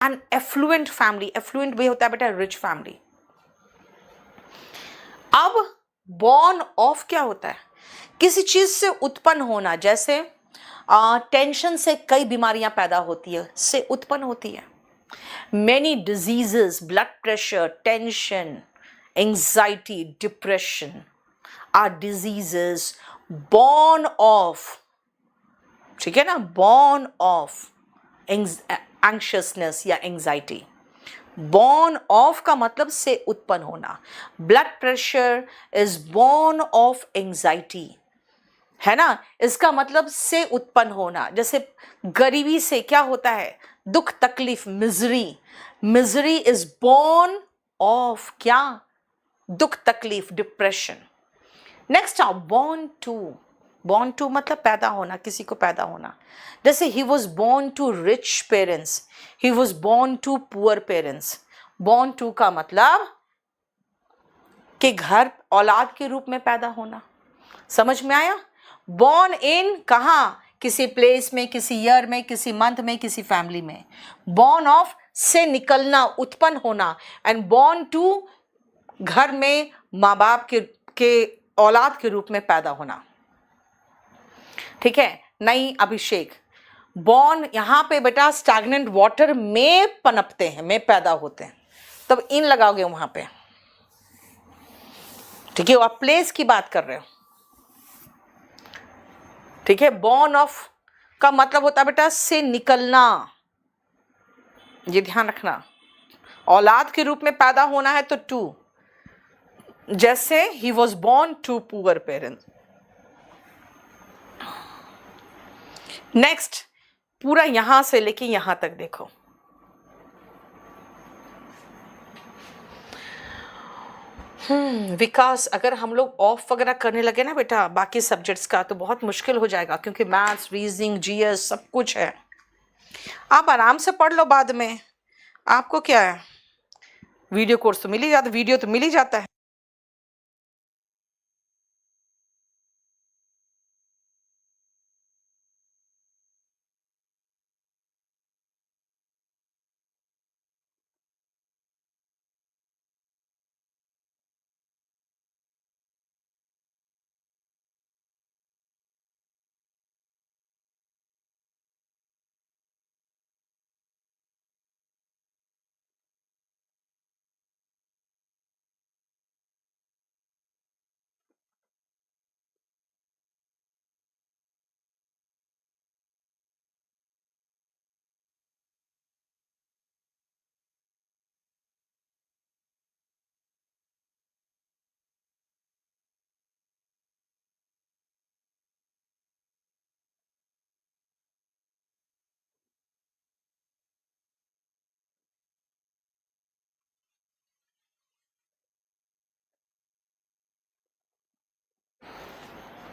N effluent family, effluent भी होता है बेटा रिच फैमिली। अब बॉर्न ऑफ क्या होता है? किसी चीज से उत्पन्न होना, जैसे टेंशन से कई बीमारियां पैदा होती है, से उत्पन्न होती है। Many diseases, blood pressure, tension, anxiety, depression are diseases born of, ठीक है ना, बॉर्न ऑफ एंग्शियसनेस या एंजाइटी। बॉर्न ऑफ का मतलब से उत्पन्न होना। Blood pressure is born of anxiety, है ना, इसका मतलब से उत्पन्न होना। जैसे गरीबी से क्या होता है? दुख, तकलीफ, misery. Misery is born of क्या? दुख, तकलीफ, डिप्रेशन। नेक्स्ट आओ बॉर्न टू। बॉर्न टू मतलब पैदा होना, किसी को पैदा होना। जैसे he was born to rich parents, he was born to poor parents. Born to का मतलब कि घर औलाद के रूप में पैदा होना। समझ में आया? बॉर्न इन कहाँ? किसी प्लेस में, किसी ईयर में, किसी मंथ में, किसी फैमिली में। बॉर्न ऑफ से निकलना, उत्पन्न होना। एंड बॉर्न टू घर में माँ बाप के औलाद के रूप में पैदा होना। ठीक है। नहीं अभिषेक, बॉर्न यहाँ पे बेटा स्टैग्नेंट वाटर में पनपते हैं, में पैदा होते हैं, तब इन लगाओगे वहां पे। ठीक है, आप प्लेस की बात कर रहे हो। ठीक है, बॉर्न ऑफ का मतलब होता है बेटा से निकलना, ये ध्यान रखना। औलाद के रूप में पैदा होना है तो टू, जैसे he was born to poor parents. Next, पूरा यहां से लेके यहां तक देखो। विकास, अगर हम लोग ऑफ वगैरह करने लगे ना बेटा बाकी सब्जेक्ट्स का तो बहुत मुश्किल हो जाएगा, क्योंकि मैथ्स, रीजनिंग, जीएस सब कुछ है। आप आराम से पढ़ लो, बाद में आपको क्या है, वीडियो कोर्स तो मिल ही जाता, वीडियो तो मिल ही जाता है।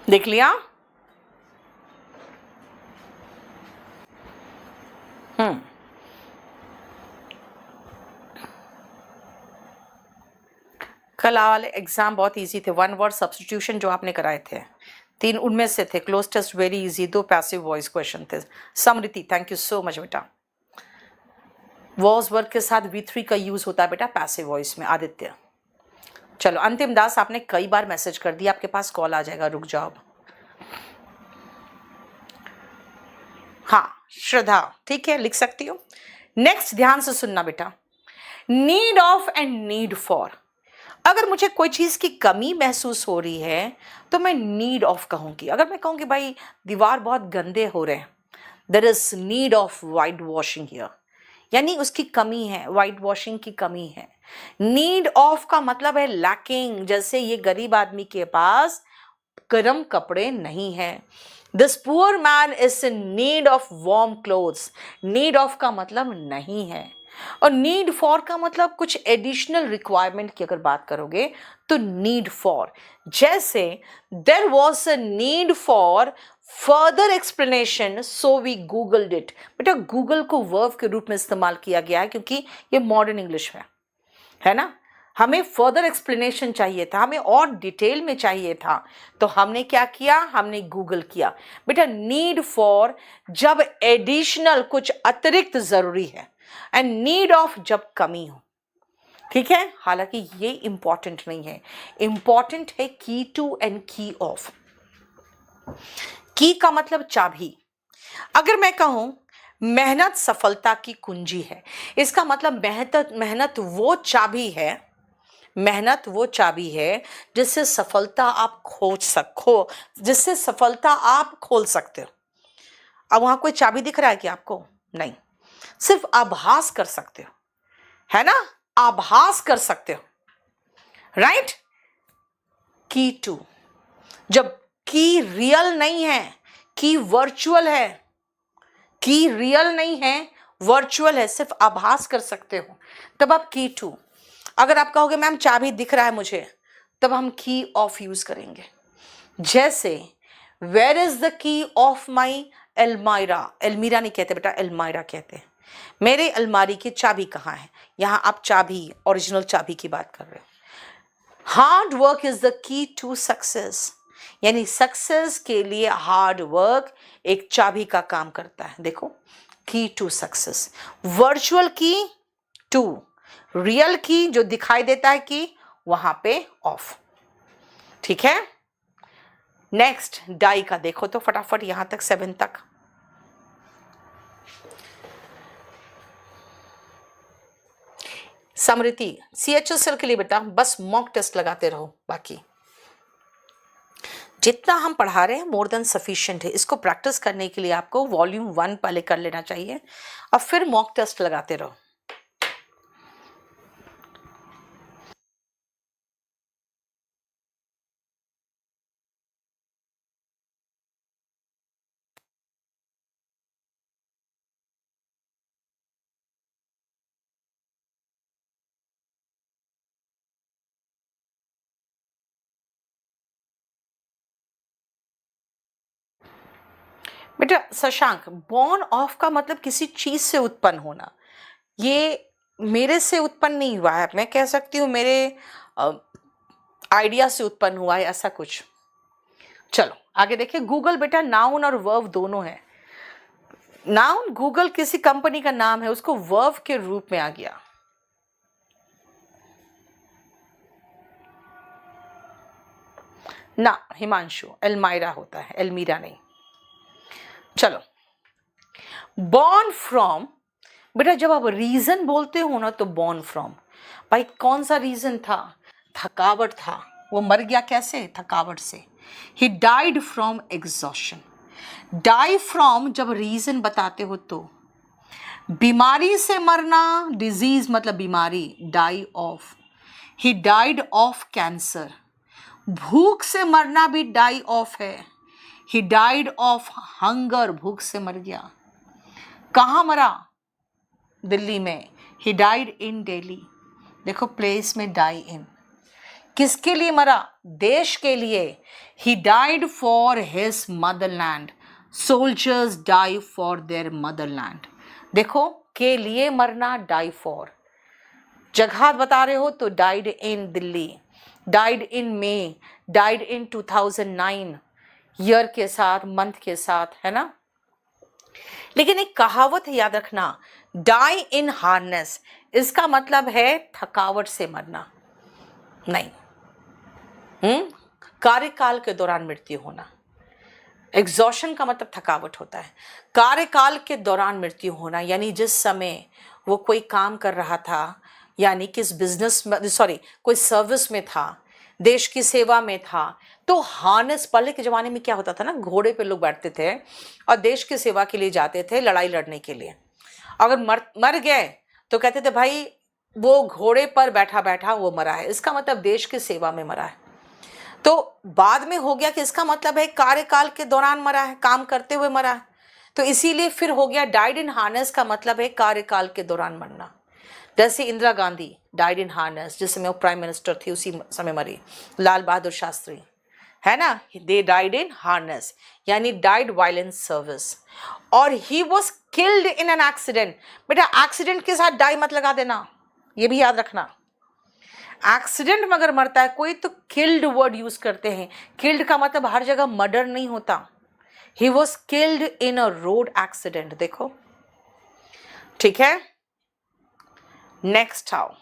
देख लिया? कल वाले एग्जाम बहुत इजी थे, वन वर्ड सब्स्टिट्यूशन जो आपने कराए थे, 3 उनमें से थे। Close test very easy, 2 passive voice question थे। Smriti, thank you so much बेटा। वॉज वर्ड के साथ V3 का यूज होता है बेटा पैसिव वॉइस में। आदित्य, चलो अंतिम दास, आपने कई बार मैसेज कर दिया, आपके पास कॉल आ जाएगा, रुक जाओ। हाँ श्रद्धा, ठीक है, लिख सकती हो। नेक्स्ट ध्यान से सुनना बेटा, need of and need for. अगर मुझे कोई चीज की कमी महसूस हो रही है तो मैं नीड ऑफ कहूंगी। अगर मैं कहूंगी भाई दीवार बहुत गंदे हो रहे हैं, there is need of white washing here, यानी उसकी कमी है, वाइट वॉशिंग की कमी है। नीड ऑफ का मतलब है लैकिंग, जैसे ये गरीब आदमी के पास गर्म कपड़े नहीं है। This poor man is in need of warm clothes. Need of का मतलब नहीं है। और नीड फॉर का मतलब कुछ एडिशनल रिक्वायरमेंट की अगर बात करोगे तो नीड फॉर, जैसे there was a need for further explanation so we googled it. बेटा गूगल को वर्ब के रूप में इस्तेमाल किया गया है क्योंकि ये मॉडर्न इंग्लिश है ना। हमें फर्दर एक्सप्लेनेशन चाहिए था, हमें और डिटेल में चाहिए था, तो हमने क्या किया, हमने गूगल किया। बेटा नीड फॉर जब एडिशनल कुछ अतिरिक्त जरूरी है, एंड नीड ऑफ जब कमी हो, ठीक है। हालांकि ये इंपॉर्टेंट नहीं है, इंपॉर्टेंट है की टू एंड की ऑफ। की का मतलब चाबी। अगर मैं कहूं मेहनत सफलता की कुंजी है, इसका मतलब मेहनत वो चाबी है, मेहनत वो चाबी है जिससे सफलता आप जिससे सफलता आप खोल सकते हो। अब वहां कोई चाबी दिख रहा है कि आपको? नहीं, सिर्फ आभास कर सकते हो, है ना, आभास कर सकते हो, राइट। की टू, जब की रियल नहीं है, की वर्चुअल है, की रियल नहीं है, वर्चुअल है, सिर्फ आभास कर सकते हो, तब आप की टू। अगर आप कहोगे मैम चाबी दिख रहा है मुझे, तब हम की ऑफ यूज करेंगे। जैसे where is the key of my almirah, एलमीरा नहीं कहते बेटा, एलमायरा कहते हैं। मेरे अलमारी की चाबी कहाँ है? यहां आप चाबी, ओरिजिनल चाबी की बात कर रहे हो। Hard work is the key to success, यानी सक्सेस के लिए हार्ड वर्क एक चाबी का काम करता है। देखो, की टू सक्सेस, वर्चुअल की टू, रियल की जो दिखाई देता है कि वहां पे ऑफ, ठीक है। नेक्स्ट डाई का देखो तो फटाफट, यहां तक 7 तक। समृति CHSL के लिए बेटा बस मॉक टेस्ट लगाते रहो, बाकी जितना हम पढ़ा रहे हैं मोर देन सफिशिएंट है। इसको प्रैक्टिस करने के लिए आपको वॉल्यूम 1 पहले कर लेना चाहिए और फिर मॉक टेस्ट लगाते रहो। बेटा शशांक, बॉर्न ऑफ का मतलब किसी चीज से उत्पन्न होना, ये मेरे से उत्पन्न नहीं हुआ है, मैं कह सकती हूँ मेरे आइडिया से उत्पन्न हुआ है, ऐसा कुछ। चलो आगे देखिए। गूगल बेटा नाउन और वर्ब दोनों है। नाउन गूगल किसी कंपनी का नाम है, उसको वर्ब के रूप में आ गया। ना हिमांशु, एलमायरा होता है, एलमीरा नहीं। चलो, बॉर्न फ्रॉम, बेटा जब आप रीजन बोलते हो ना तो बॉर्न फ्रॉम, भाई कौन सा रीजन था? थकावट था। वो मर गया कैसे? थकावट से। He died from exhaustion. Die from जब रीजन बताते हो तो, बीमारी से मरना, डिजीज मतलब बीमारी, die of. He died of cancer. भूख से मरना भी डाई ऑफ है। ही डाइड ऑफ हंगर, भूख से मर गया। कहाँ मरा? दिल्ली में। He died in Delhi. देखो प्लेस में डाई इन। किसके लिए मरा? देश के लिए। He died for his motherland. Soldiers die for their motherland. देखो, के लिए मरना, डाई फॉर। जगह बता रहे हो तो died in Delhi, died in may, died in 2009, year के साथ, मंथ के साथ, है ना। लेकिन एक कहावत है, याद रखना, डाई इन हार्नेस, इसका मतलब है थकावट से मरना नहीं। कार्यकाल के दौरान मृत्यु होना। एग्जॉशन का मतलब थकावट होता है। कार्यकाल के दौरान मृत्यु होना यानी जिस समय वो कोई काम कर रहा था, यानी किस बिजनेस में, सॉरी, कोई सर्विस में था, देश की सेवा में था, तो हार्नेस, पहले के ज़माने में क्या होता था ना, घोड़े पे लोग बैठते थे और देश की सेवा के लिए जाते थे, लड़ाई लड़ने के लिए। अगर मर गए तो कहते थे भाई वो घोड़े पर बैठा बैठा वो मरा है, इसका मतलब देश की सेवा में मरा है। तो बाद में हो गया कि इसका मतलब है कार्यकाल के दौरान मरा है, काम करते हुए मरा है, तो इसीलिए फिर हो गया डाइड इन हार्नेस का मतलब है कार्यकाल के दौरान मरना। जैसे Indira Gandhi died in harness, जिस समय वो प्राइम मिनिस्टर थी उसी समय मरी। लाल बहादुर शास्त्री, है ना, दे डाइड इन हार्नेस यानी डाइड वाइल इन सर्विस। और he was killed in an accident. बेटा एक्सीडेंट के साथ डाई मत लगा देना, ये भी याद रखना। एक्सीडेंट में अगर मरता है कोई तो किल्ड वर्ड यूज करते हैं। किल्ड का मतलब हर जगह मर्डर नहीं होता। He was killed in a road accident, देखो, ठीक है। नेक्स्ट आओ,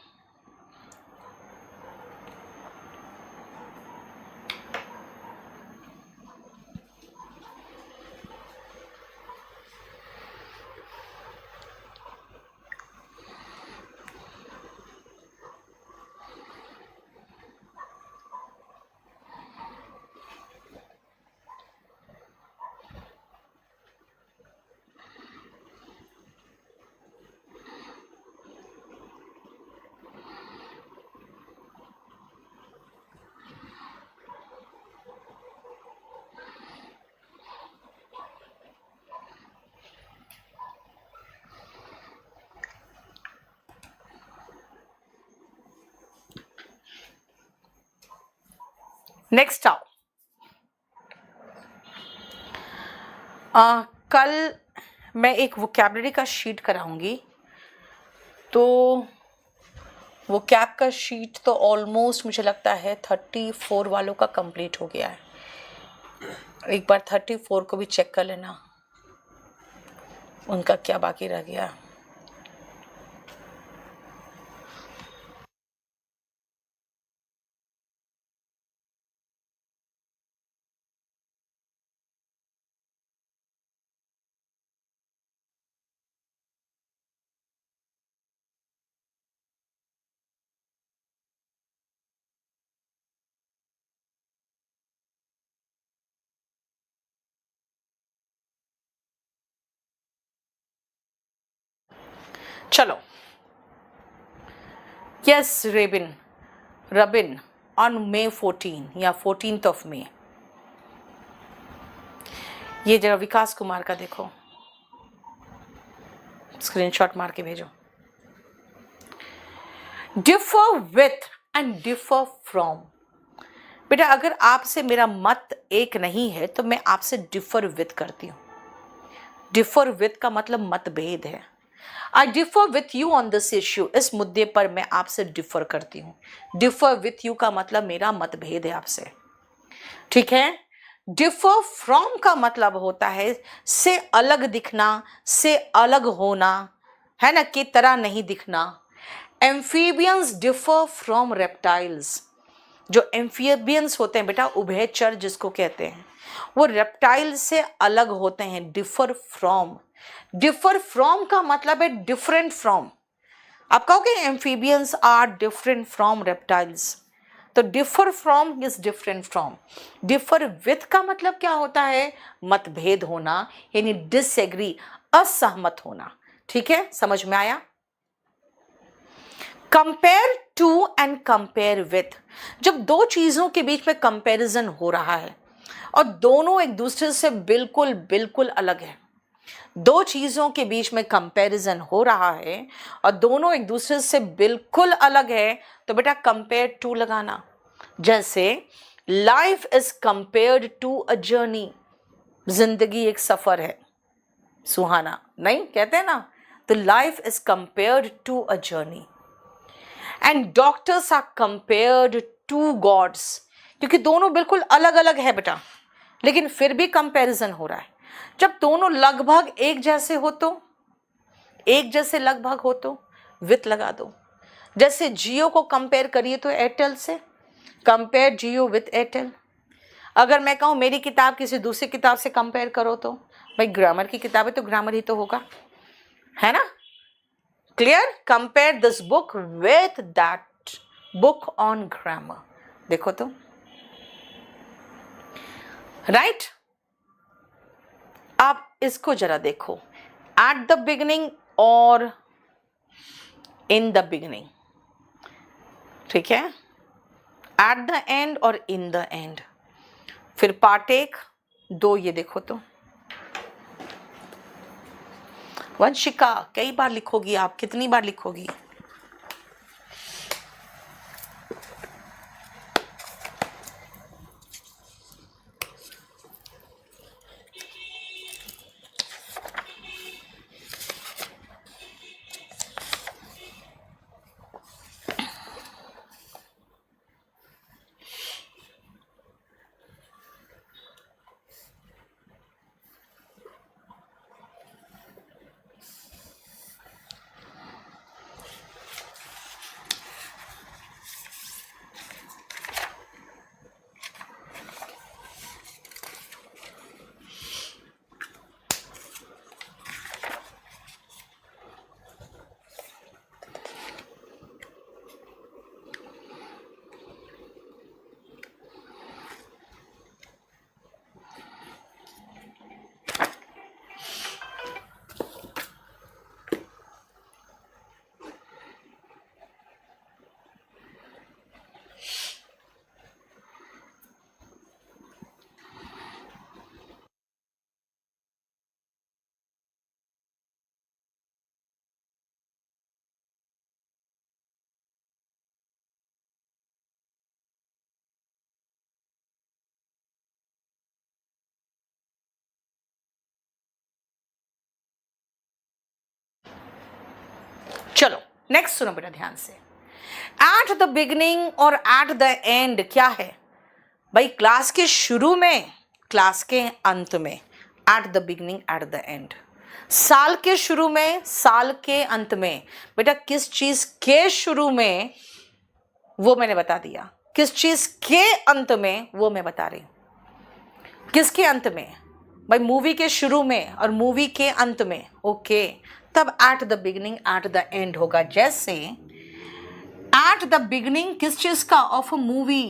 नेक्स्ट आओ। कल मैं एक वोकैबलरी का शीट कराऊंगी, तो वो कैब का शीट तो ऑलमोस्ट मुझे लगता है 34 वालों का कंप्लीट हो गया है। एक बार 34 को भी चेक कर लेना उनका क्या बाकी रह गया। चलो, यस रबिन ऑन May 14 या 14th of May। ये जरा विकास कुमार का देखो, स्क्रीनशॉट मार के भेजो। Differ with and differ from. बेटा अगर आपसे मेरा मत एक नहीं है तो मैं आपसे डिफर विथ करती हूँ। डिफर विथ का मतलब मतभेद है। आई differ with you on this issue, इस मुद्दे पर मैं आपसे डिफर करती हूँ। डिफर विथ यू का मतलब मेरा मतभेद है आपसे, ठीक है। डिफर फ्रॉम का मतलब होता है से अलग दिखना, से अलग होना, है ना, की तरह नहीं दिखना। Amphibians differ from reptiles. जो एम्फीबियंस होते हैं बेटा, उभयचर जिसको कहते हैं, वो रेप्टाइल से अलग होते हैं। डिफर फ्रॉम, डिफर फ्रॉम का मतलब है डिफरेंट फ्रॉम। आप कहोगे amphibians are different from reptiles, तो differ from is different from. Differ with का मतलब क्या होता है? मतभेद होना, यानी डिसएग्री, असहमत होना। ठीक है, समझ में आया? Compare to and compare with, जब दो चीजों के बीच में कंपैरिजन हो रहा है और दोनों एक दूसरे से बिल्कुल बिल्कुल अलग है, दो चीजों के बीच में कंपैरिजन हो रहा है और दोनों एक दूसरे से बिल्कुल अलग है, तो बेटा कंपेयर टू लगाना। जैसे life is compared to a journey, जिंदगी एक सफर है सुहाना, नहीं कहते हैं ना, तो life is compared to a journey. And doctors are compared to gods, क्योंकि दोनों बिल्कुल अलग अलग है बेटा, लेकिन फिर भी कंपैरिजन हो रहा है। जब दोनों लगभग एक जैसे हो तो, एक जैसे लगभग हो तो विथ लगा दो। जैसे जियो को कंपेयर करिए तो एयरटेल से, कंपेयर जियो विथ एयरटेल। अगर मैं कहूँ मेरी किताब किसी दूसरी किताब से कंपेयर करो तो, भाई ग्रामर की किताब है तो ग्रामर ही तो होगा, है ना? Clear? Compare this book with that book on grammar. देखो तो, राइट? आप इसको जरा देखो, एट द बिगिनिंग और इन द बिगिनिंग, ठीक है, एट द एंड और इन द एंड। फिर पार्ट एक दो, ये देखो तो। वंशिका कई बार लिखोगी आप, कितनी बार लिखोगी? चलो नेक्स्ट सुनो बेटा ध्यान से। एट द बिगिनिंग और एट द एंड क्या है भाई? क्लास के शुरू में, क्लास के अंत में। At the beginning, at the end. साल के शुरू में, साल के अंत में। बेटा किस चीज के शुरू में वो मैंने बता दिया, किस चीज के अंत में वो मैं बता रही हूं। किसके अंत में भाई? मूवी के शुरू में और मूवी के अंत में। ओके, तब at the beginning at the end होगा। जैसे एट द बिगिनिंग किस चीज का? Of a movie.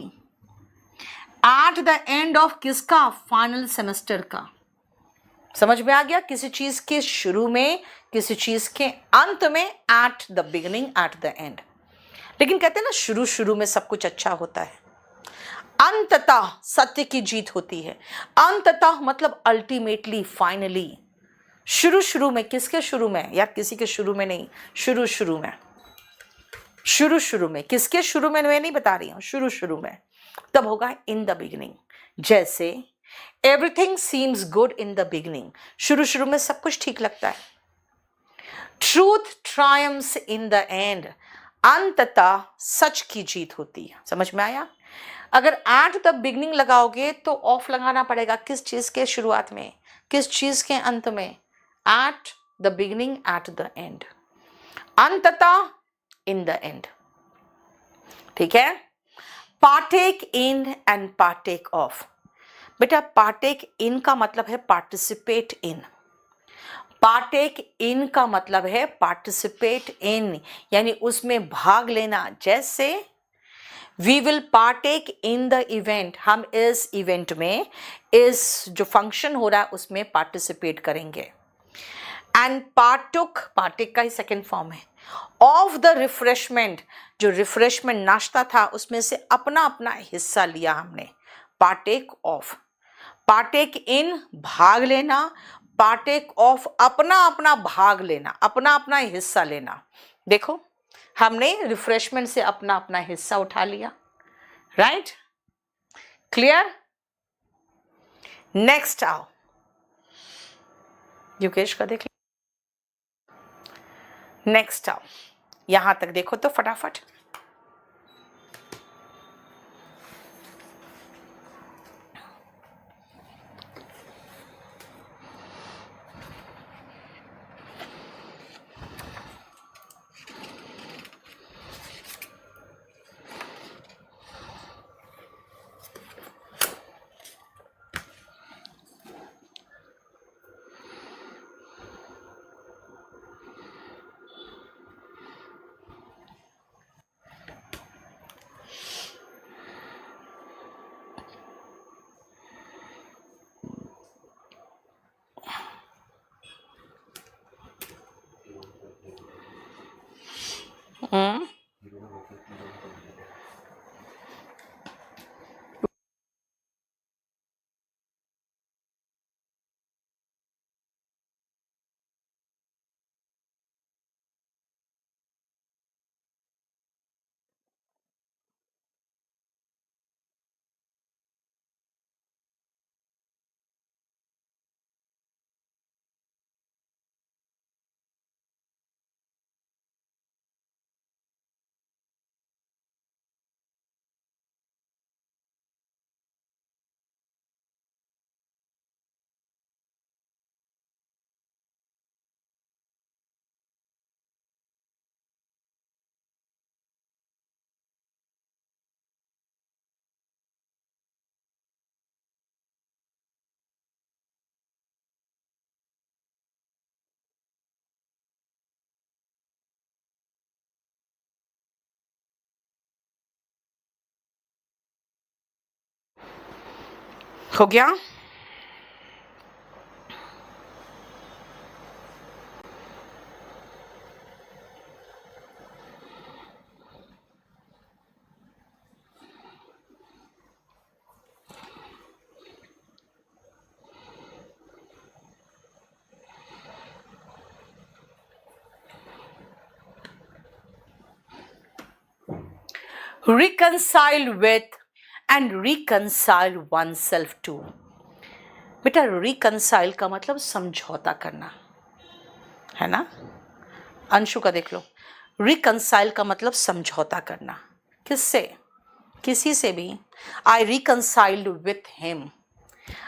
At the end of किसका? फाइनल सेमेस्टर का। समझ में आ गया? किसी चीज के शुरू में, किसी चीज के अंत में। At the beginning at the end. लेकिन कहते हैं ना शुरू शुरू में सब कुछ अच्छा होता है, अंततः सत्य की जीत होती है। अंततः मतलब अल्टीमेटली, फाइनली। शुरू शुरू में, किसके शुरू में यार? किसी के शुरू में नहीं, शुरू शुरू में। शुरू शुरू में, किसके शुरू में मैं नहीं बता रही हूं, शुरू शुरू में। तब होगा इन द बिगिनिंग। जैसे everything seems good in the beginning, शुरू शुरू में सब कुछ ठीक लगता है। Truth triumphs in the end, अंततः सच की जीत होती है। समझ में आया? अगर एट द बिगिनिंग लगाओगे तो ऑफ लगाना पड़ेगा। किस चीज के शुरुआत में, किस चीज के अंत में? At the beginning at the end, अंततः इन द एंड। ठीक है? Partake in and partake of. बेटा पार्टेक इन का मतलब है पार्टिसिपेट इन। पार्टेक इन का मतलब है पार्टिसिपेट इन, यानी उसमें भाग लेना। जैसे we will partake in the event, हम इस इवेंट में, इस जो फंक्शन हो रहा है उसमें पार्टिसिपेट करेंगे। एंड पार्टुक, पार्टेक का ही सेकेंड फॉर्म है। ऑफ द रिफ्रेशमेंट, जो रिफ्रेशमेंट नाश्ता था उसमें से अपना अपना हिस्सा लिया हमने। Partake of. पार्टेक इन भाग लेना, पार्टेक ऑफ अपना अपना भाग लेना, अपना अपना हिस्सा लेना। देखो हमने रिफ्रेशमेंट से अपना अपना हिस्सा उठा लिया। राइट? क्लियर? नेक्स्ट आओ, युकेश का देख। नेक्स्ट आओ, यहां तक देखो तो फटाफट। हो गया? reconcile with and reconcile oneself to। बेटा reconcile का मतलब समझौता करना है ना? अंशु का देख लो। रिकंसाइल का मतलब समझौता करना। किससे? किसी से भी। I reconciled with him,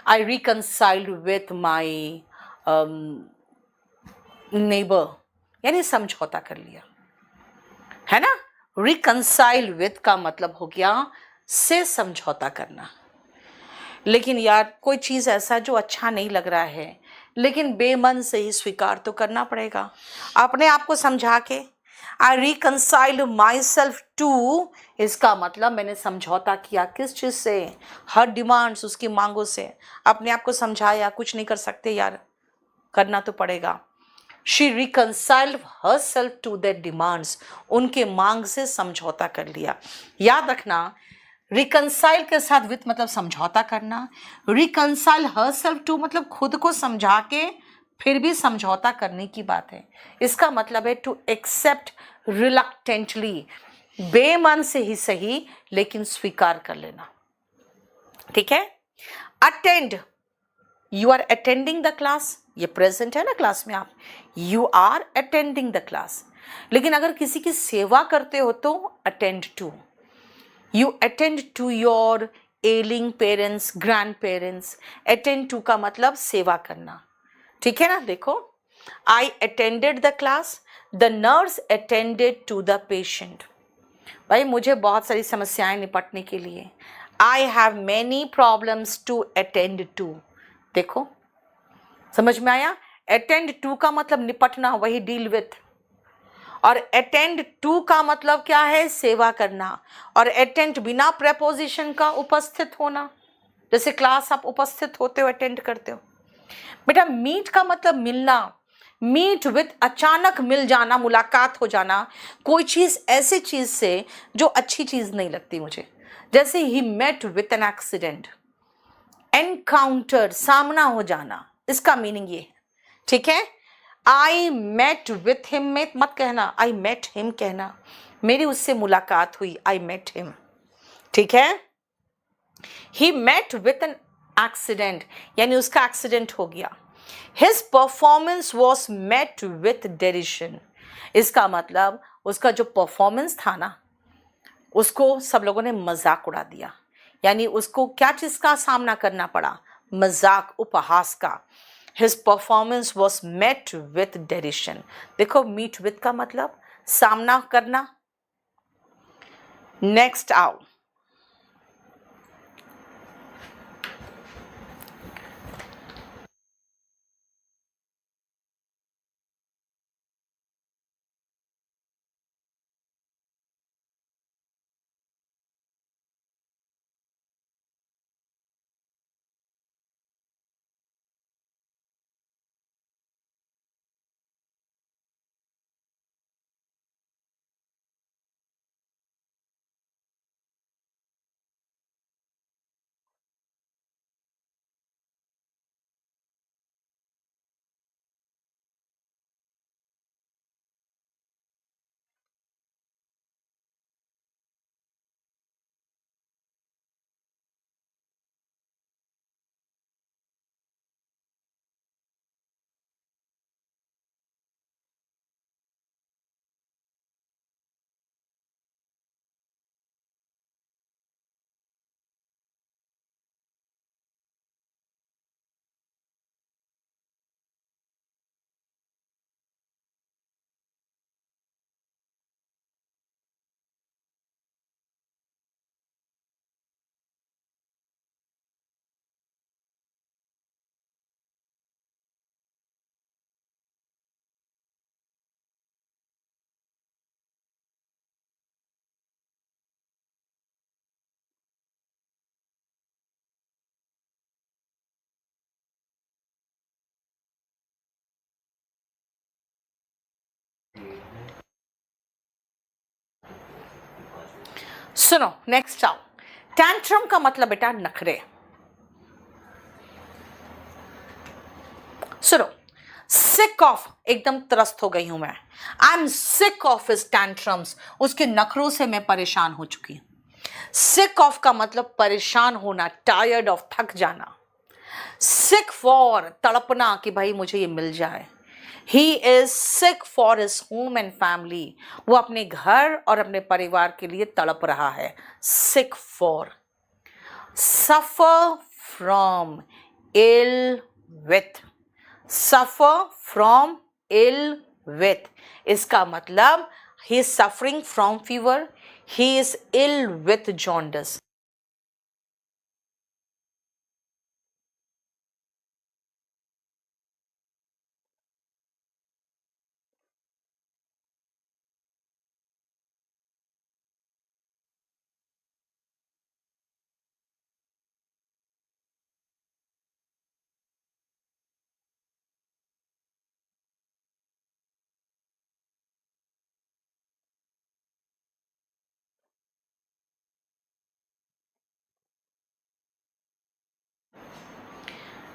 I reconciled with my neighbour, यानी समझौता कर लिया, है ना। रिकंसाइल विथ का मतलब हो गया से समझौता करना। लेकिन यार कोई चीज़ ऐसा जो अच्छा नहीं लग रहा है, लेकिन बेमन से ही स्वीकार तो करना पड़ेगा, अपने आप को समझा के। आई रिकंसाइल्ड माई सेल्फ टू, इसका मतलब मैंने समझौता किया किस चीज़ से? हर डिमांड्स, उसकी मांगों से। अपने आप को समझाया, कुछ नहीं कर सकते यार, करना तो पड़ेगा। She reconciled herself to that demands, उनके मांग से समझौता कर लिया। याद रखना, रिकंसाइल के साथ विथ मतलब समझौता करना, रिकंसाइल हर सेल्फ टू मतलब खुद को समझा के फिर भी समझौता करने की बात है। इसका मतलब है टू एक्सेप्ट रिलक्टेंटली, बेमन से ही सही लेकिन स्वीकार कर लेना। ठीक है। Attend, you are attending the class, ये प्रेजेंट है ना क्लास में आप, you are attending the class. लेकिन अगर किसी की सेवा करते हो तो attend to, you attend to your ailing parents, grandparents. Attend to का मतलब सेवा करना। ठीक है ना। देखो, I attended the class, the nurse attended to the patient. भाई मुझे बहुत सारी समस्याएं निपटने के लिए, I have many problems to attend to. देखो समझ में आया। अटेंड टू का मतलब निपटना, वही डील विथ, और अटेंड टू का मतलब क्या है? सेवा करना। और अटेंड बिना प्रेपोजिशन का उपस्थित होना, जैसे क्लास आप उपस्थित होते हो, अटेंड करते हो। बेटा मीट का मतलब मिलना, मीट विथ अचानक मिल जाना, मुलाकात हो जाना कोई चीज, ऐसी चीज से जो अच्छी चीज नहीं लगती मुझे, जैसे he met with an accident. Encounter सामना हो जाना, इसका मीनिंग ये है। ठीक है। आई मेट विथ हिम में मत कहना, आई मेट हिम कहना, मेरी उससे मुलाकात हुई, आई मेट हिम। ठीक है। He met with an accident, यानी उसका एक्सीडेंट हो गया। His performance was met with derision, इसका मतलब उसका जो परफॉर्मेंस था ना, उसको सब लोगों ने मजाक उड़ा दिया, यानी उसको क्या चीज का सामना करना पड़ा? मजाक, उपहास का। His performance was met with derision. देखो meet with का मतलब सामना करना। नेक्स्ट आओ, सुनो नेक्स्ट आओ। टैंट्रम का मतलब बेटा नखरे। सुनो, सिक ऑफ, एकदम त्रस्त हो गई हूं मैं, I am sick of his tantrums, उसके नखरों से मैं परेशान हो चुकी हूं। सिक ऑफ का मतलब परेशान होना, टायर्ड ऑफ, थक जाना। सिक फॉर, तड़पना कि भाई मुझे ये मिल जाए। He is sick for his home and family, वो अपने घर और अपने परिवार के लिए तड़प रहा है. Sick for. Suffer from, ill with. Suffer from, ill with, इसका मतलब he is suffering from fever, he is ill with jaundice.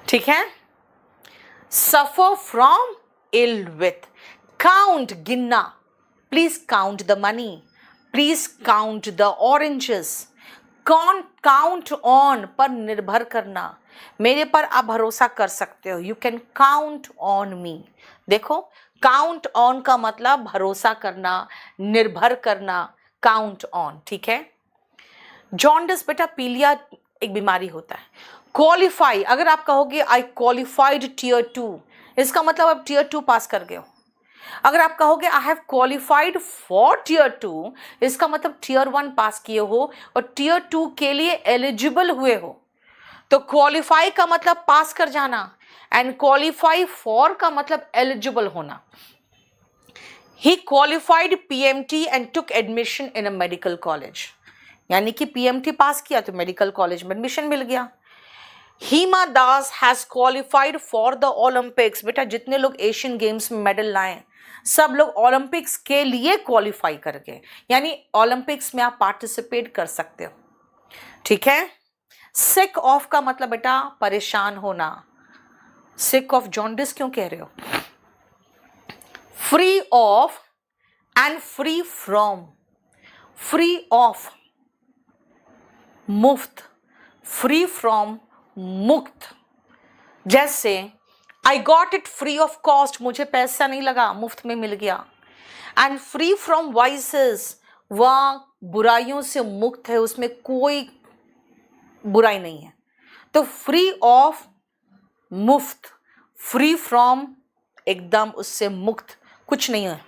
ठीक है. Suffer from, ill with. Count, गिनना. Please count the money, please count the oranges. Count on, पर निर्भर करना. मेरे पर आप भरोसा कर सकते हो. You can count on me. देखो, काउंट ऑन का मतलब भरोसा करना, निर्भर करना. Count on. ठीक है. जॉन्डिस बेटा पीलिया एक बीमारी होता है. क्वालिफाई, अगर आप कहोगे आई क्वालिफाइड टीयर 2, इसका मतलब आप टीयर 2 पास कर गए हो. अगर आप कहोगे I have qualified for tier 2, इसका मतलब टीयर 1 पास किए हो और टीयर 2 के लिए एलिजिबल हुए हो. तो क्वालिफाई का मतलब पास कर जाना एंड क्वालिफाई फॉर का मतलब एलिजिबल होना. He qualified PMT and took admission in a medical college, यानी कि पीएमटी पास किया तो मेडिकल कॉलेज में एडमिशन मिल गया. Hima Das has qualified for the Olympics. बेटा जितने लोग एशियन गेम्स में मेडल लाए सब लोग ओलंपिक्स के लिए क्वालिफाई कर गए, यानी ओलंपिक्स में आप पार्टिसिपेट कर सकते हो. ठीक है. सिक ऑफ का मतलब बेटा परेशान होना. सिक ऑफ जॉन्डिस क्यों कह रहे हो? Free of and free from. Free of मुफ्त, फ्री फ्रॉम मुक्त. जैसे I got it free of cost, मुझे पैसा नहीं लगा, मुफ्त में मिल गया. एंड फ्री फ्रॉम वाइसेस, वह बुराइयों से मुक्त है, उसमें कोई बुराई नहीं है. तो फ्री ऑफ मुफ्त, फ्री फ्रॉम एकदम उससे मुक्त, कुछ नहीं है.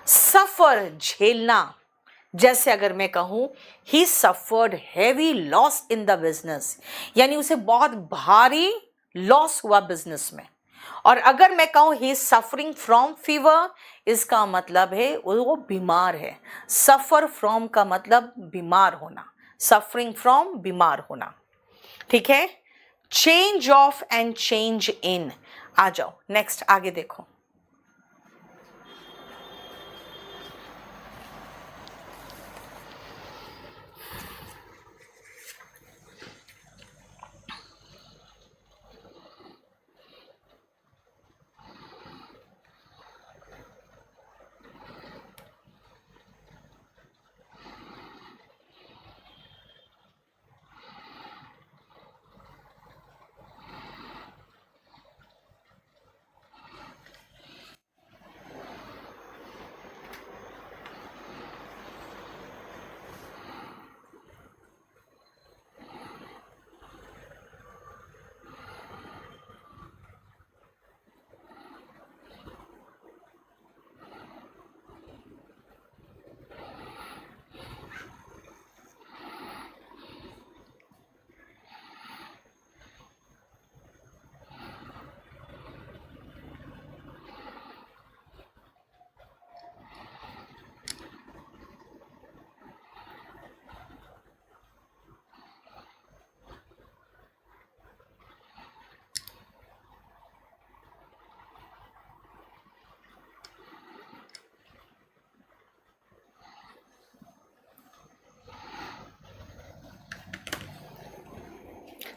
सफर झेलना. जैसे अगर मैं कहूं ही suffered heavy loss in the business, यानी उसे बहुत भारी लॉस हुआ बिजनेस में. और अगर मैं कहूं he is suffering from fever, इसका मतलब है वो बीमार है. सफर फ्रॉम का मतलब बीमार होना, सफरिंग फ्रॉम बीमार होना. ठीक है. Change of and change in. आ जाओ नेक्स्ट, आगे देखो.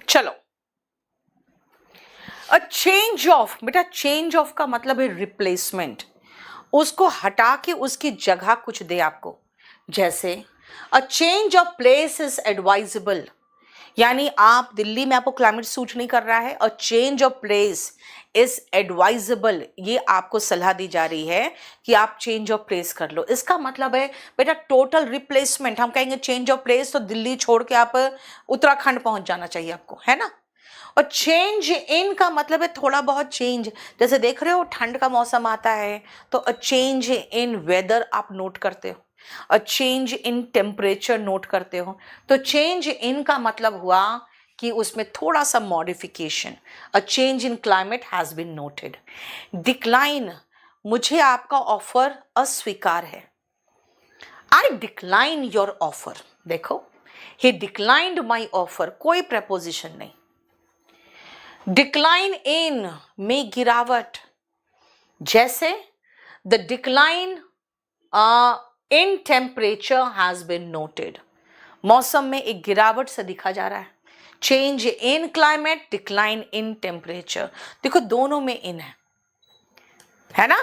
चलो, अ चेंज ऑफ, बेटा चेंज ऑफ का मतलब है रिप्लेसमेंट, उसको हटा के उसकी जगह कुछ दे आपको. जैसे अ change of place is advisable, यानी आप दिल्ली में आपको क्लाइमेट सूट नहीं कर रहा है और change of place is advisable, ये आपको सलाह दी जा रही है कि आप चेंज ऑफ प्लेस कर लो। इसका मतलब है बेटा टोटल रिप्लेसमेंट। हम कहेंगे चेंज ऑफ प्लेस तो दिल्ली छोड़ के आप उत्तराखंड पहुंच जाना चाहिए आपको, है ना। और चेंज इन का मतलब है थोड़ा बहुत चेंज, जैसे देख रहे हो ठंड का मौसम आता है तो अ चेंज इन वेदर आप नोट करते हो, अ चेंज इन टेम्परेचर नोट करते हो। तो चेंज इन का मतलब हुआ कि उसमें थोड़ा सा modification, a change in climate has been noted. Decline, मुझे आपका ऑफर अस्वीकार है। I decline your offer. देखो, ही डिक्लाइंड माई ऑफर, कोई प्रपोजिशन नहीं। डिक्लाइन इन में गिरावट, जैसे the decline in temperature has been noted, मौसम में एक गिरावट से दिखा जा रहा है। Change in climate, decline in temperature, देखो दोनों में इन है ना।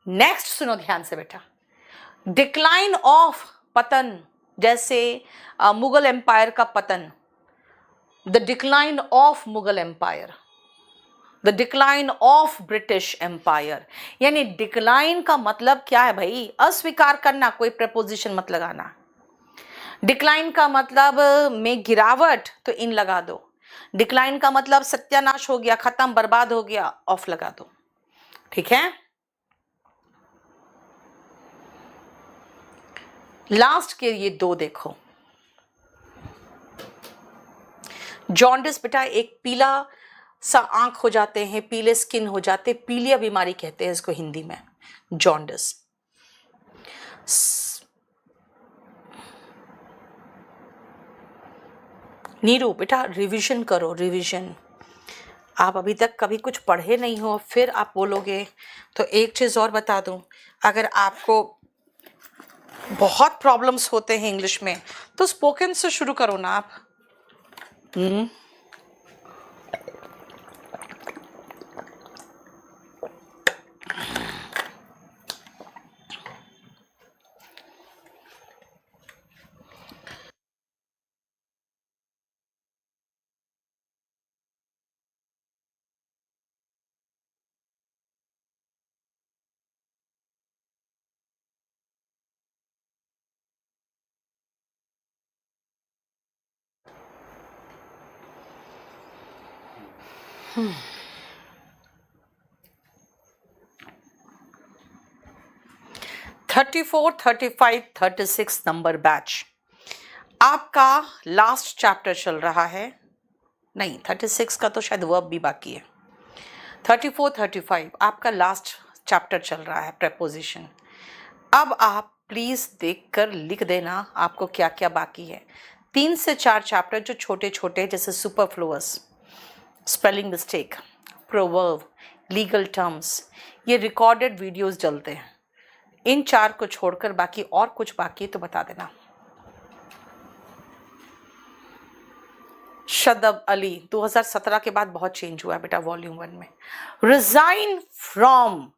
नेक्स्ट सुनो ध्यान से बेटा, डिक्लाइन ऑफ, पतन, जैसे मुगल एम्पायर का पतन, the decline of Mughal empire, the decline of British empire. यानी डिक्लाइन का मतलब क्या है भाई, अस्वीकार करना, कोई प्रपोजिशन मत लगाना। डिक्लाइन का मतलब में गिरावट, तो इन लगा दो। डिक्लाइन का मतलब सत्यानाश हो गया, खत्म, बर्बाद हो गया, ऑफ लगा दो। ठीक है। लास्ट के ये दो देखो, जॉन्डिस बेटा एक पीला सा आंख हो जाते हैं, पीले स्किन हो जाते, पीलिया बीमारी कहते हैं इसको हिंदी में, जॉन्डिस। नीरू बेटा रिवीजन करो, रिवीजन। आप अभी तक कभी कुछ पढ़े नहीं हो, फिर आप बोलोगे। तो एक चीज़ और बता दूं, अगर आपको बहुत प्रॉब्लम्स होते हैं इंग्लिश में तो स्पोकन से शुरू करो ना आप। थर्टी 35, 36 नंबर बैच आपका लास्ट चैप्टर चल रहा है। नहीं, 36 का तो शायद वर्ब भी बाकी है। 34, 35 आपका लास्ट चैप्टर चल रहा है, प्रेपोजिशन। अब आप प्लीज देखकर लिख देना आपको क्या क्या बाकी है। 3 से 4 चैप्टर जो छोटे छोटे, जैसे superfluous, spelling mistake, proverb, legal terms, ये रिकॉर्डेड वीडियोस चलते हैं। इन 4 को छोड़कर बाकी और कुछ बाकी तो बता देना। शदब अली 2017 के बाद बहुत चेंज हुआ है बेटा वॉल्यूम 1 में। रिजाइन फ्रॉम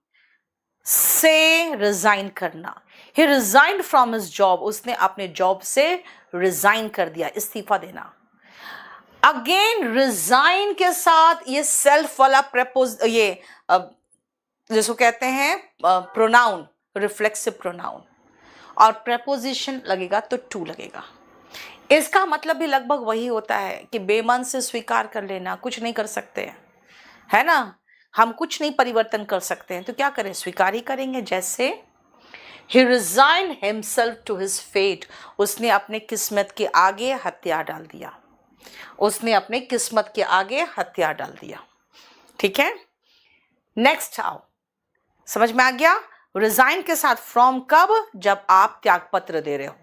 से रिजाइन करना, ही रिजाइंड फ्रॉम हिज जॉब, उसने अपने जॉब से रिजाइन कर दिया, इस्तीफा देना। अगेन रिजाइन के साथ ये सेल्फ वाला प्रपोज, ये जिसको कहते हैं प्रोनाउन, रिफ्लेक्सिव प्रोनाउन, और प्रपोजिशन लगेगा तो टू लगेगा। इसका मतलब भी लगभग वही होता है कि बेमन से स्वीकार कर लेना, कुछ नहीं कर सकते हैं, है ना। हम कुछ नहीं परिवर्तन कर सकते हैं तो क्या करें, स्वीकार ही करेंगे। जैसे he resigned himself to his fate, उसने अपने किस्मत के आगे हथियार डाल दिया, उसने अपने किस्मत के आगे हथियार डाल दिया। ठीक है, नेक्स्ट आओ, समझ में आ गया। रिजाइन के साथ फ्रॉम कब, जब आप त्यागपत्र दे रहे हो।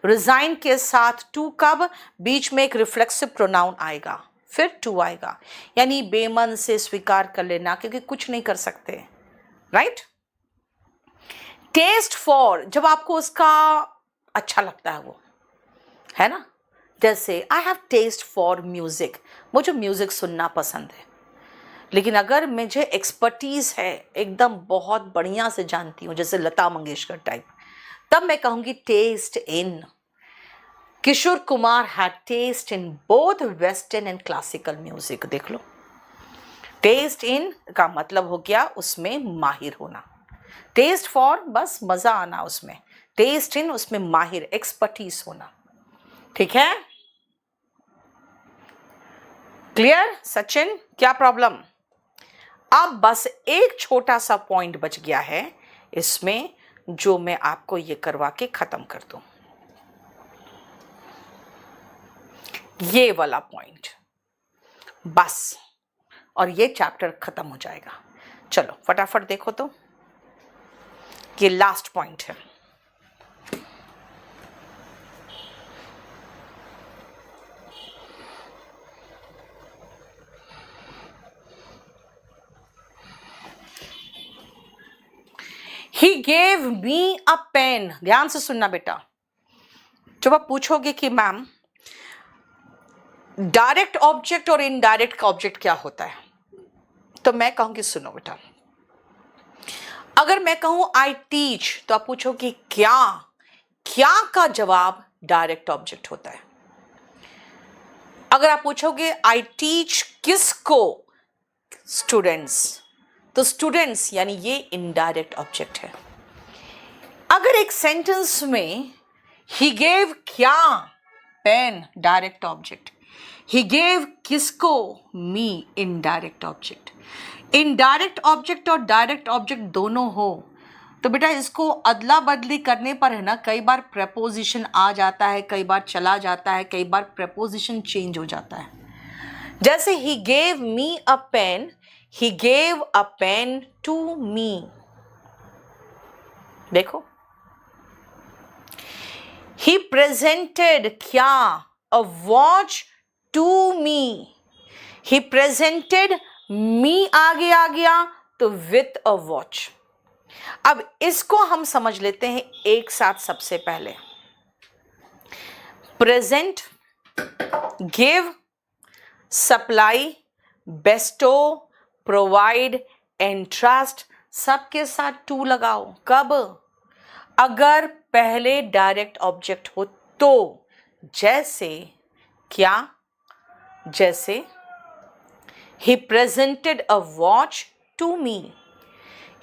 रिजाइन के साथ टू कब, बीच में एक रिफ्लेक्सिव प्रोनाउन आएगा, फिर टू आएगा, यानी बेमन से स्वीकार कर लेना क्योंकि कुछ नहीं कर सकते, राइट। टेस्ट फॉर, जब आपको उसका अच्छा लगता है वो, है ना। जैसे I have taste for music, मुझे म्यूजिक सुनना पसंद है, लेकिन अगर मुझे एक्सपर्टीज है, एकदम बहुत बढ़िया से जानती हूँ, जैसे लता मंगेशकर टाइप, तब मैं कहूँगी taste in. Kishore Kumar had taste in both western and classical music. देख लो, टेस्ट इन का मतलब हो गया उसमें माहिर होना, टेस्ट फॉर बस मजा आना उसमें, टेस्ट इन उसमें माहिर, एक्सपर्टीज होना। ठीक है, क्लियर सचिन, क्या प्रॉब्लम? अब बस एक छोटा सा पॉइंट बच गया है इसमें, जो मैं आपको ये करवा के खत्म कर दूं, ये वाला पॉइंट बस, और ये चैप्टर खत्म हो जाएगा। चलो फटाफट देखो तो, ये लास्ट पॉइंट है। He gave me a pen। ध्यान से सुनना बेटा, जब आप पूछोगे कि मैम डायरेक्ट ऑब्जेक्ट और इनडायरेक्ट ऑब्जेक्ट क्या होता है, तो मैं कहूंगी सुनो बेटा, अगर मैं कहूं आई टीच, तो आप पूछोगे क्या, क्या का जवाब डायरेक्ट ऑब्जेक्ट होता है। अगर आप पूछोगे आई टीच किसको, स्टूडेंट्स, तो स्टूडेंट्स यानी ये इनडायरेक्ट ऑब्जेक्ट है। अगर एक सेंटेंस में ही गेव क्या, pen, direct object, he gave किसको, me, indirect object. Indirect object और डायरेक्ट ऑब्जेक्ट दोनों हो तो बेटा इसको अदला बदली करने पर है ना, कई बार प्रेपोजिशन आ जाता है, कई बार चला जाता है, कई बार प्रेपोजिशन चेंज हो जाता है। जैसे he gave me a pen, he gave a pen to me। देखो, he presented क्या, a watch to me। he presented me आगे आ गया तो with a watch। अब इसको हम समझ लेते हैं एक साथ। सबसे पहले present, give, supply, Bairstow, provide, entrust, सबके साथ टू लगाओ। कब? अगर पहले डायरेक्ट ऑब्जेक्ट हो तो, जैसे क्या, जैसे he presented a watch to me,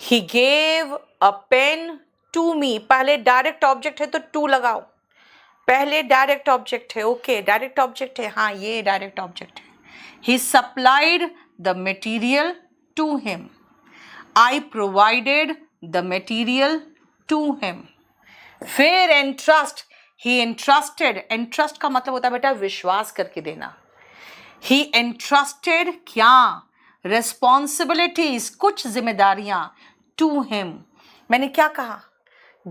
he gave a pen to me। पहले डायरेक्ट ऑब्जेक्ट है तो टू लगाओ, पहले डायरेक्ट ऑब्जेक्ट है, ओके डायरेक्ट ऑब्जेक्ट है, हाँ ये डायरेक्ट ऑब्जेक्ट है। he supplied the material to him, I provided the material to him। फिर entrust, he entrusted, entrust का मतलब होता है बेटा विश्वास करके देना। he entrusted क्या, responsibilities, कुछ जिम्मेदारियां, to him। मैंने क्या कहा,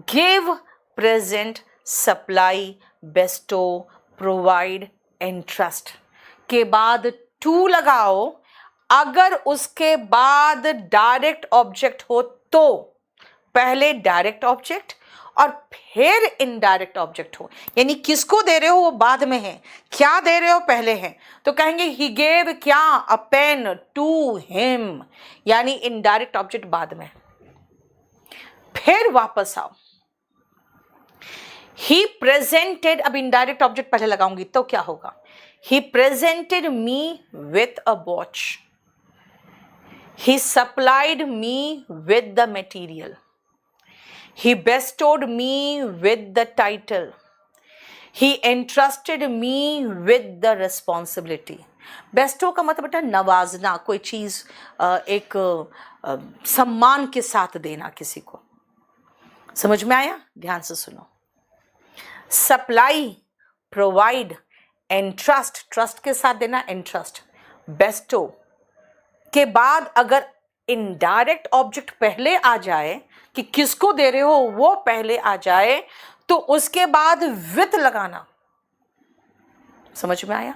give, present, supply, bestow, provide, entrust के बाद टू लगाओ। अगर उसके बाद डायरेक्ट ऑब्जेक्ट हो तो पहले डायरेक्ट ऑब्जेक्ट और फिर इनडायरेक्ट ऑब्जेक्ट हो, यानी किसको दे रहे हो वो बाद में है, क्या दे रहे हो पहले है, तो कहेंगे ही गेव क्या, अ पेन टू हिम, यानी इनडायरेक्ट ऑब्जेक्ट बाद में। फिर वापस आओ, ही प्रेजेंटेड, अब इनडायरेक्ट ऑब्जेक्ट पहले लगाऊंगी तो क्या होगा, he presented me with a watch, he supplied me with the material, he bestowed me with the title, he entrusted me with the responsibility। Bairstow का मतलब बेटा नवाजना, कोई चीज एक सम्मान के साथ देना किसी को। समझ में आया? ध्यान से सुनो, सप्लाई, प्रोवाइड, एंट्रस्ट, ट्रस्ट के साथ देना एंट्रस्ट, बेस्टो के बाद अगर इनडायरेक्ट ऑब्जेक्ट पहले आ जाए कि किसको दे रहे हो वो पहले आ जाए तो उसके बाद विथ लगाना। समझ में आया?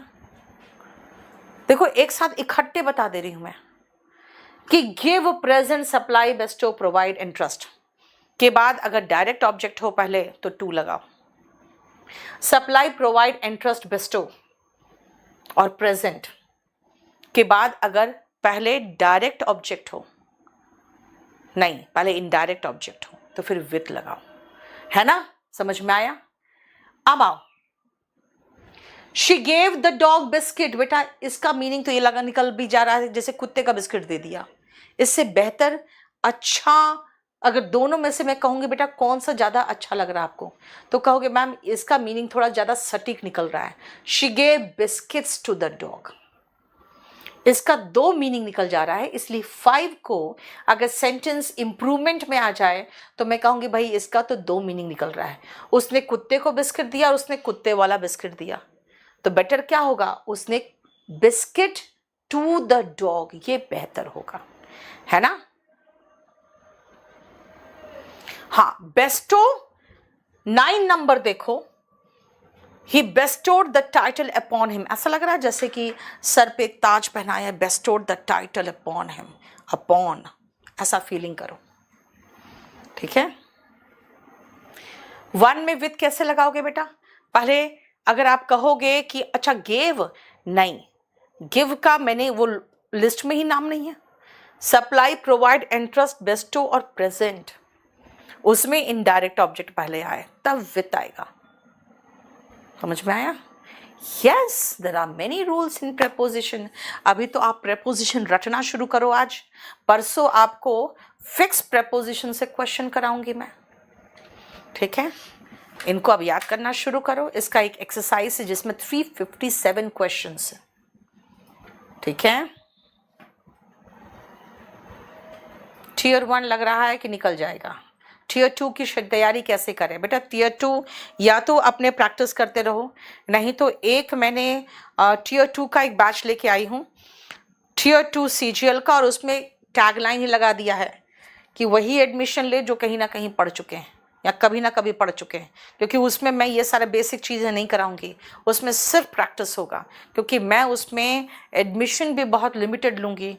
देखो एक साथ इकट्ठे बता दे रही हूं मैं कि give, present, supply, Bairstow, provide, entrust के बाद अगर डायरेक्ट ऑब्जेक्ट हो पहले तो टू लगाओ, सप्लाई, प्रोवाइड, एंट्रस्ट, बेस्टो और प्रेजेंट के बाद अगर पहले डायरेक्ट ऑब्जेक्ट हो, नहीं पहले इनडायरेक्ट ऑब्जेक्ट हो तो फिर विथ लगाओ। है ना? समझ में आया? अब आओ, she gave the dog biscuit, बेटा इसका मीनिंग तो ये लगा निकल भी जा रहा है जैसे कुत्ते का बिस्किट दे दिया। इससे बेहतर अच्छा, अगर दोनों में से मैं कहूँगी बेटा कौन सा ज़्यादा अच्छा लग रहा है आपको, तो कहोगे मैम इसका मीनिंग थोड़ा ज़्यादा सटीक निकल रहा है। She gave biscuits to the dog, इसका 2 मीनिंग निकल जा रहा है, इसलिए 5 को अगर सेंटेंस इंप्रूवमेंट में आ जाए तो मैं कहूँगी भाई इसका तो 2 मीनिंग निकल रहा है। उसने कुत्ते को बिस्किट दिया और उसने कुत्ते वाला बिस्किट दिया, तो बेटर क्या होगा, उसने बिस्किट टू द डॉग, ये बेहतर होगा, है ना। हाँ, बेस्टो 9 नंबर देखो, he bestowed the title upon him, ऐसा लग रहा है जैसे कि सर पे एक ताज पहनाया है, bestowed the title upon him, upon, ऐसा फीलिंग करो, ठीक है। 1 में विद कैसे लगाओगे बेटा, पहले अगर आप कहोगे कि अच्छा गेव, नहीं, गिव का मैंने वो लिस्ट में ही नाम नहीं है। सप्लाई, प्रोवाइड, इंटरेस्ट, बेस्टो और प्रेजेंट, उसमें इनडायरेक्ट ऑब्जेक्ट पहले आए तब विद आएगा, समझ में आया। Yes, there are many rules in preposition. अभी तो आप प्रेपोजिशन रटना शुरू करो, आज परसों आपको फिक्स प्रेपोजिशन से क्वेश्चन कराऊंगी मैं, ठीक है। इनको अब याद करना शुरू करो। इसका एक एक्सरसाइज है जिसमें 357 क्वेश्चंस है, ठीक है। टीयर 1 लग रहा है कि निकल जाएगा। टीयर 2 की तैयारी कैसे करें बेटा, टीयर 2 या तो अपने प्रैक्टिस करते रहो, नहीं तो एक मैंने टीयर 2 का एक बैच लेके आई हूँ, टीयर 2 CGL का, और उसमें टैगलाइन ही लगा दिया है कि वही एडमिशन ले जो कहीं ना कहीं पढ़ चुके हैं या कभी ना कभी पढ़ चुके हैं, क्योंकि उसमें मैं ये सारे बेसिक चीज़ें नहीं कराऊंगी, उसमें सिर्फ प्रैक्टिस होगा, क्योंकि मैं उसमें एडमिशन भी बहुत लिमिटेड लूँगी,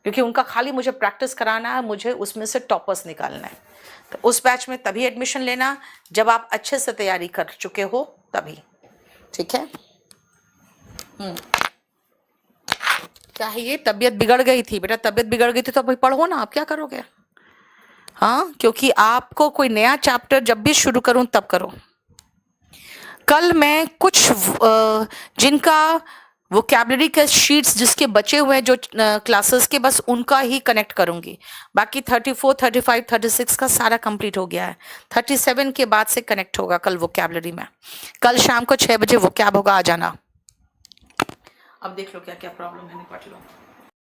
क्योंकि उनका खाली मुझे प्रैक्टिस कराना है, मुझे उसमें से टॉपर्स निकालना है। तो उस बैच में तभी एडमिशन लेना जब आप अच्छे से तैयारी कर चुके हो तभी, ठीक है। क्या है ये, तबीयत बिगड़ गई थी बेटा, तबीयत बिगड़ गई थी तो अभी पढ़ो ना, आप क्या करोगे। हाँ, क्योंकि आपको कोई नया चैप्टर जब भी शुरू करूं तब करो। कल मैं कुछ जिनका वोकैबुलरी के शीट्स जिसके बचे हुए हैं जो क्लासेस के, बस उनका ही कनेक्ट करूंगी, बाकी 34, 35, 36 का सारा कंप्लीट हो गया है। 37 के बाद से कनेक्ट होगा कल वोकैबुलरी में। कल शाम को 6 बजे वोकैब होगा, आ जाना। अब देख लो क्या क्या प्रॉब्लम है, निपट लो।